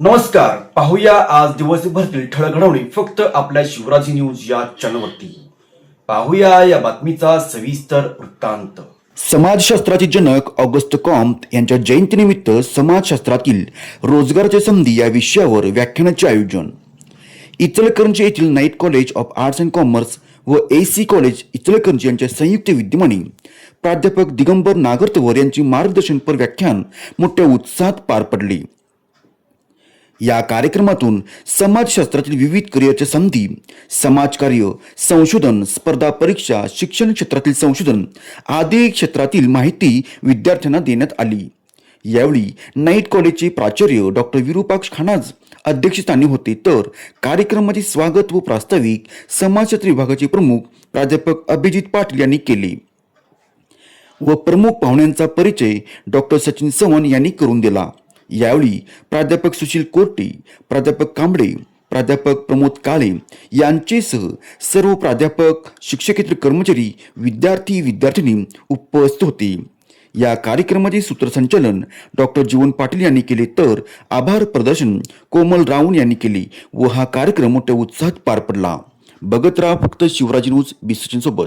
नमस्कार, पाहूया आज दिवसभरातील ठळक घडामोडी फक्त आपल्या शिवराजी न्यूज या चॅनलवरती. पाहूया या बातमीचा सविस्तर वृत्तांत. समाजशास्त्राचे जनक ऑगस्ट कॉम्ट यांच्या जयंतीनिमित्त समाजशास्त्रातील रोजगाराच्या संधी या विषयावर व्याख्यानाचे आयोजन. इचलकरंजी येथील night college of arts and commerce व AC कॉलेज इचलकरंजी यांच्या संयुक्त विद्यमाने प्राध्यापक दिगंबर नागरतवर यांची मार्गदर्शनपर व्याख्यान मोठ्या उत्साहात पार पडले. या कार्यक्रमातून समाजशास्त्रातील विविध करिअरच्या संधी, समाजकार्य, संशोधन, स्पर्धा परीक्षा, शिक्षण क्षेत्रातील संशोधन आदी क्षेत्रातील माहिती विद्यार्थ्यांना देण्यात आली. यावेळी नाईट कॉलेजचे प्राचार्य डॉक्टर विरूपाक्ष खानाज अध्यक्षस्थानी होते, तर कार्यक्रमाचे स्वागत व प्रास्ताविक समाजशास्त्र विभागाचे प्रमुख प्राध्यापक अभिजित पाटील यांनी केले व प्रमुख पाहुण्यांचा परिचय डॉक्टर सचिन चव्हाण यांनी करून दिला. यावेळी प्राध्यापक सुशील कोर्टे, प्राध्यापक कांबळे, प्राध्यापक प्रमोद काळे यांचेसह सर्व प्राध्यापक, शिक्षकेतर कर्मचारी, विद्यार्थी-विद्यार्थिनी उपस्थित होते. या कार्यक्रमाचे सूत्रसंचालन डॉक्टर जीवन पाटील यांनी केले, तर आभार प्रदर्शन कोमल राऊन यांनी केले व हा कार्यक्रम मोठ्या उत्साहात पार पडला. बघत राहा फक्त शिवराजी न्यूज 20 सोबत.